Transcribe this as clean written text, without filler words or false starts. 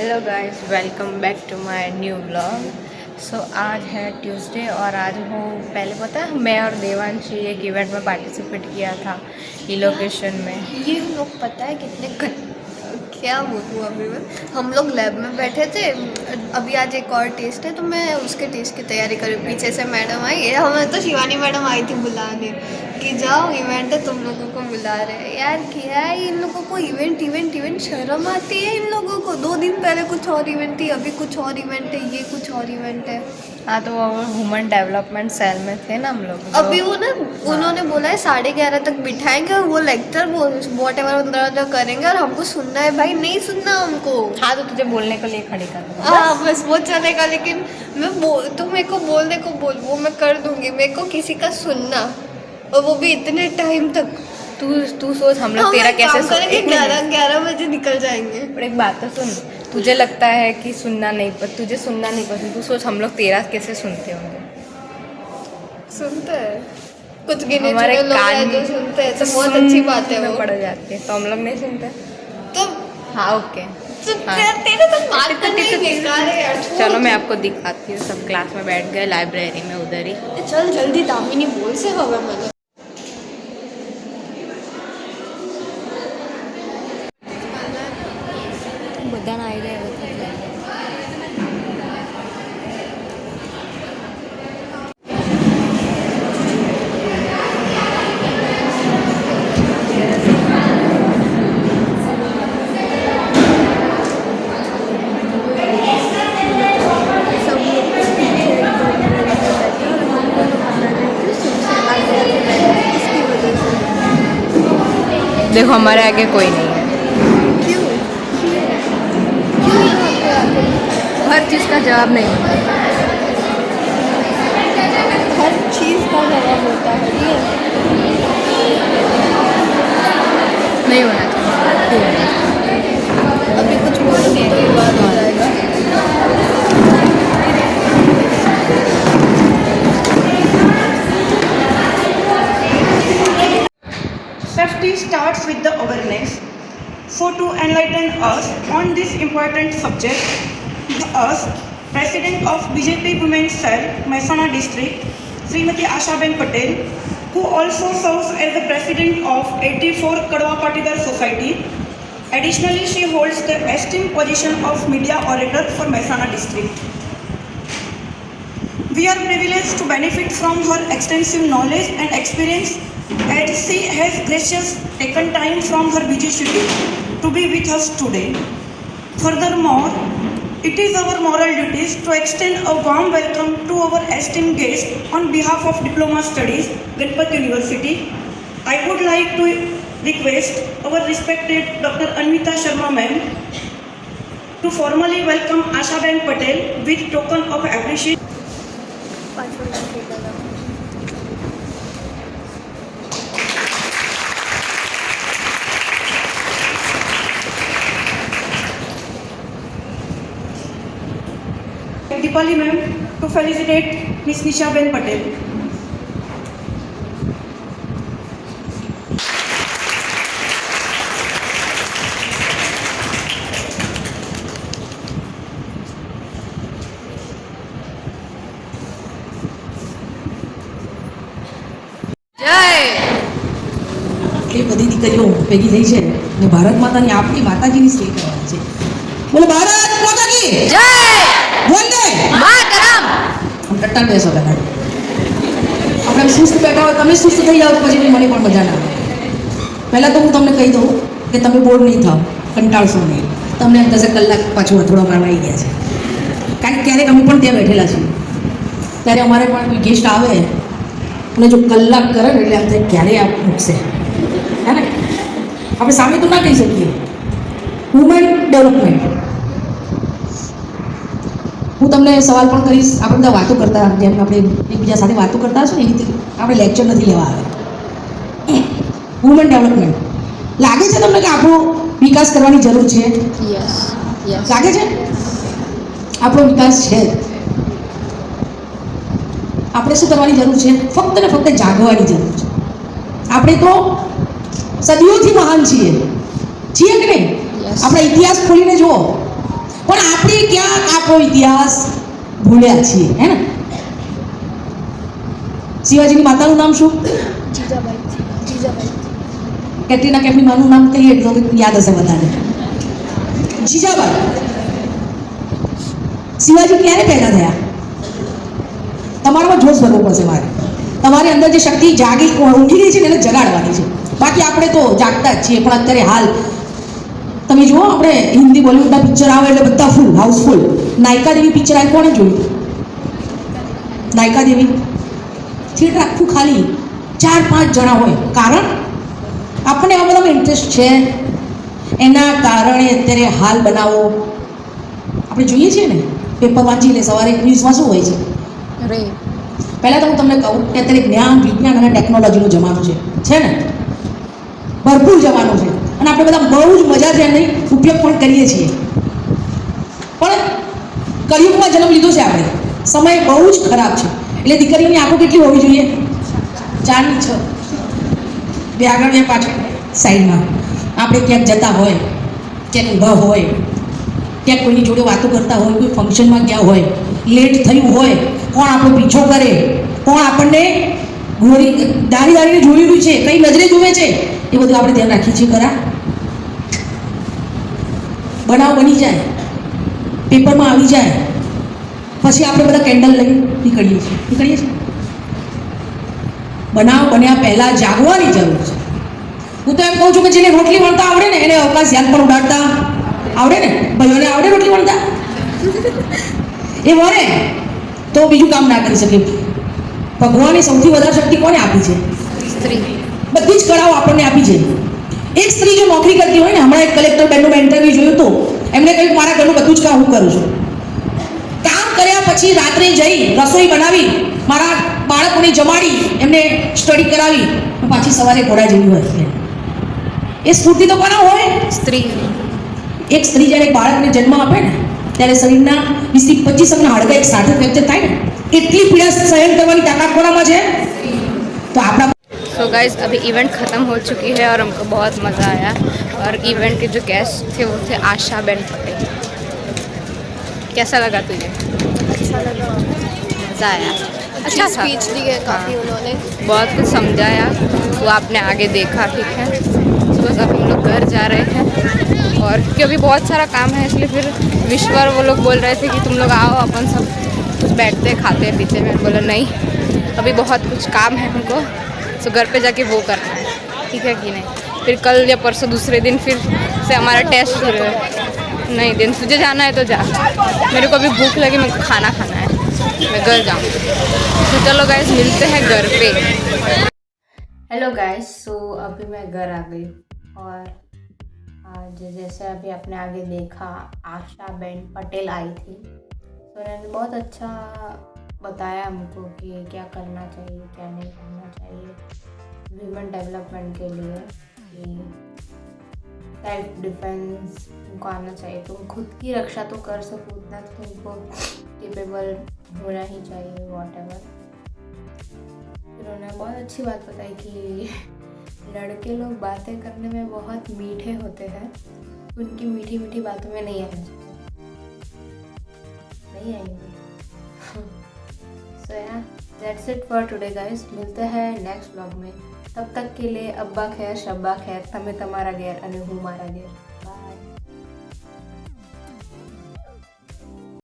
Hello guys, welcome back to my new blog. So आज है Tuesday और आज हूँ, पहले पता है मैं और देवांशी एक इवेंट में पार्टिसिपेट किया था ई लोकेशन में। ये हम लोग पता है क्या बोलूँ अभी मैं, हम लोग लैब में बैठे थे। अभी आज एक और टेस्ट है तो मैं उसके टेस्ट की तैयारी कर रही हूँ। पीछे से मैडम आई है, हमें तो शिवानी मैडम आई थी बुलाने कि जाओ इवेंट है, तुम लोगों को बुला रहे हैं। यार क्या है इन लोगों को, इवेंट शर्म आती है इन लोगों को। 2 दिन पहले कुछ और इवेंट थी, अभी कुछ और इवेंट है, ये कुछ और इवेंट है। हाँ, तो वो ह्यूमन डेवलपमेंट सेल में थे ना हम लोग। अभी वो ना उन्होंने बोला है 11:30 तक बिठाएंगे और वो लेक्चर वॉट एवर करेंगे और हमको सुनना है। भाई नहीं सुनना हमको। हाँ, तो तुझे बोलने के लिए खड़ी कर दूँगा। हाँ बस वो चलेगा, लेकिन तुम मेरे को बोलने को बोल, वो मैं कर दूंगी। मेरे को किसी का सुनना, और वो भी इतने टाइम तक। तू सोच हम लोग तेरा कैसे करेंगे। 11 बजे निकल जाएंगे। पर एक बात तो सुन, तुझे लगता है कि तुझे सुनना नहीं पसंद। तू सोच हम लोग तेरा कैसे सुनते होंगे। सुनते हैं कुछ गिने हमारे चुने लोग कान हैं जो सुनते हैं, तो बहुत अच्छी बात है। वो पड़ जाती है तो हम लोग नहीं सुनते। तो हाँ, ओके। तेरे तो बात करने ही बेकार है यार। चलो मैं आपको दिखाती हूँ। सब क्लास में बैठ गए लाइब्रेरी में उधर ही। चल जल्दी, दामिनी बोल से होगा मैंने। બધાના આઈડિયા એવો થઈ જાય. देखो हमारे आगे कोई नहीं है। हर चीज़ का जवाब नहीं होता। हर चीज़ का जवाब होता है ये नहीं होना चाहिए। अभी कुछ बोलोगे तो ये बात हो जाएगा। Safety starts with the awareness. So to enlighten us on this important subject, us, President of BJP Women's Cell, Mehsana District, Srimati Ashaben Patel, who also serves as the President of 84 Kadwa Patidar Society. Additionally, she holds the esteemed position of Media Orator for Mehsana District. We are privileged to benefit from her extensive knowledge and experience, as she has graciously taken time from her busy schedule to be with us today. Furthermore, it is our moral duties to extend a warm welcome to our esteemed guest on behalf of Diploma Studies, Ganpat University. I would like to request our respected Dr. Anvita Sharma ma'am to formally welcome Ashaben Patel with token of appreciation. Dipali ma'am to felicitate Miss Nishaben Patel. એ બધી દીકરીઓ ભેગી થઈ છે અને ભારત માતાની આપણી માતાજીની સ્ત્રી કરવાની છે. બોલો ભારત માતા કી જય. વંદે માતરમ. આમ ટટ્ટા બેસો પહેલા. આપણે સુસ્ત બેઠા હોય, તમે સુસ્ત થઈ જાઓ તો પછી મને પણ મજા ના આવે. પહેલાં તો હું તમને કહી દઉં કે તમે બોર નહીં થાઓ, કંટાળશો નહીં. તમને એમ થશે કલાક પાછું અથડો મારવા આવી ગયા છે. કારણ કે ક્યારેક અમે પણ ત્યાં બેઠેલા છીએ, ત્યારે અમારે પણ કોઈ ગેસ્ટ આવે અને જો કલાક કરે ને એટલે આમ થાય ક્યારે આપ મૂકશે, હે ને? આપણે સામે તો ના કહી શકીએ. વુમન ડેવલપમેન્ટ, હું તમને સવાલ પણ કરીશ. આપણે બધા વાતો કરતા, જેમ આપણે એકબીજા સાથે વાતો કરતા હશું ને, એ રીતે આપણે લેક્ચર નથી લેવા આવે. વુમન ડેવલપમેન્ટ લાગે છે તમને કે આપણો વિકાસ કરવાની જરૂર છે? યસ. લાગે છે આપણો વિકાસ છે. આપણે શું કરવાની જરૂર છે? ફક્ત ને ફક્ત જાગવાની જરૂર છે. આપણે તો સદીઓથી મહાન છીએ કે નહીં? આપણા ઇતિહાસ ખોલીને જુઓ પણ આપણે ક્યાંક આપણો ઇતિહાસ ભૂલ્યા છીએ, હે ને? શિવાજીની માતાનું નામ શું? જીજાબાઈ. કેટરીના કેફની માનું નામ કહીએ તો યાદ હશે બધાને. જીજાબાઈ. શિવાજી ક્યારે પેદા થયા? તમારામાં જોશ ભરવો પડશે મારે. તમારી અંદર જે શક્તિ જાગી ઊંઘી ગઈ છે ને એને જગાડવાની છે. બાકી આપણે તો જાગતા જ છીએ. પણ અત્યારે હાલ તમે જુઓ, આપણે હિન્દી બોલિવૂડના પિક્ચર આવે એટલે બધા ફૂલ હાઉસફુલ. નાયકા દેવી પિક્ચર આવી, કોણે જોયું? નાયકા દેવી થિયેટર આખું ખાલી, 4-5 જણા હોય. કારણ આપણને આ બધામાં ઇન્ટરેસ્ટ છે. એના કારણે અત્યારે હાલ બનાવો આપણે જોઈએ છીએ ને. પેપર વાંચી લે સવારે, ન્યૂઝમાં શું હોય છે? પહેલાં તો હું તમને કહું કે અત્યારે જ્ઞાન, વિજ્ઞાન અને ટેકનોલોજીનો જમાનો છે ને? ભરપૂર જમાનો છે. અને આપણે બધા બહુ જ મજા છે એનો ઉપયોગ પણ કરીએ છીએ. પણ કળિયુગમાં જન્મ લીધો છે આપણે. સમય બહુ જ ખરાબ છે. એટલે દીકરીઓની આંખો કેટલી હોવી જોઈએ? 4 ની 6. બે આગળ બે પાછળ સાઈડમાં. આપણે ક્યાંક જતા હોય, ક્યાંક ઊભા હોય, ક્યાંક કોઈની જોડે વાતો કરતા હોય, કોઈ ફંક્શનમાં ગયા હોય, લેટ થયું હોય, કોણ આપણો પીછો કરે, કોણ આપણને દારીને જોઈ રહ્યું છે, કઈ નજરે જુએ છે, એ બધું આપણે ધ્યાન રાખીએ છીએ ખરા? બનાવ બની જાય, પેપરમાં આવી જાય, પછી આપણે બધા કેન્ડલ લઈને નીકળીએ છીએ. બનાવ બન્યા પહેલાં જાગવાની જરૂર છે. હું તો એમ કહું છું કે જેને રોટલી વણતા આવડે ને એને અવકાશ યાદ પણ ઉડાડતા આવડે ને. ભાઈઓને આવડે રોટલી વણતા? એ વણે તો બીજું કામ ના કરી શકે. ભગવાને સૌથી વધારે શક્તિ કોને આપી છે? સ્ત્રી. બધી જ કળાઓ આપણને આપી છે. એક સ્ત્રી જો નોકરી કરતી હોય ને, હમણાં એક કલેક્ટર બેનનું મેં ઇન્ટરવ્યૂ જોયું હતું, એમણે કહ્યું મારા ઘરનું બધું જ કામ હું કરું છું. કામ કર્યા પછી રાત્રે જઈ રસોઈ બનાવી, મારા બાળકોને જમાડી, એમને સ્ટડી કરાવી, પાછી સવારે ઘોડા જેવી હોય. એ સ્ફૂર્તિ તો કોના હોય? સ્ત્રી. એક સ્ત્રી જ્યારે એક બાળકને જન્મ આપે ને ત્યારે શરીરના 20 થી 25 અંગના હાડકાં એક સાથે ફ્રેક્ચર થાય ને, એટલી પીડા સહન करवानी ताकत कोणाમાં છે? तो આપણા सो गाइस अभी इवेंट ख़त्म हो चुकी है और हमको बहुत मज़ा आया. और इवेंट के जो गेस्ट थे वो थे आशा बेन पटेल. कैसा लगा तुझे? अच्छा लगा. मज़ा आया? अच्छा था. स्पीच दी है काफ़ी उन्होंने. बहुत कुछ समझाया, वो आपने आगे देखा. ठीक है, तो बस अब हम लोग घर जा रहे हैं. और क्योंकि अभी बहुत सारा काम है, इसलिए फिर विश्वर वो लोग बोल रहे थे कि तुम लोग आओ, अपन सब कुछ बैठते खाते पीते. मैंने बोला नहीं, अभी बहुत कुछ काम है हमको, तो घर पे जाके वो करना है. ठीक है कि नहीं? फिर कल या परसों दूसरे दिन फिर से हमारा टेस्ट शुरू है. नहीं दिन तुझे जाना है तो जा, मेरे को अभी भूख लगी, मेरे को खाना खाना है, मैं घर जाऊँ. तो चलो गाइस मिलते हैं घर पे. हेलो गाइस, सो अभी मैं घर आ गई और आज जैसे अभी आपने आगे देखा आशा बेन पटेल आई थी. तो उन्होंने बहुत अच्छा बताया हमको कि क्या करना चाहिए, क्या नहीं करना चाहिए वीमेन डेवलपमेंट के लिए. कि सेल्फ डिफेंस तुमको आना चाहिए, तुम खुद की रक्षा तो कर सको उतना तो तुमको केपेबल होना ही चाहिए वॉटएवर. फिर उन्होंने बहुत अच्छी बात बताई कि लड़के लोग बातें करने में बहुत मीठे होते हैं, उनकी मीठी मीठी बातों में नहीं आना चाहिए. नहीं आएंगे. सो या that's it for today guys. मिलते हैं नेक्स्ट व्लॉग में. तब तक के लिए अब्बा खैर शब्बा खैर, તમે તમારા ઘેર અને હું મારા ઘેર.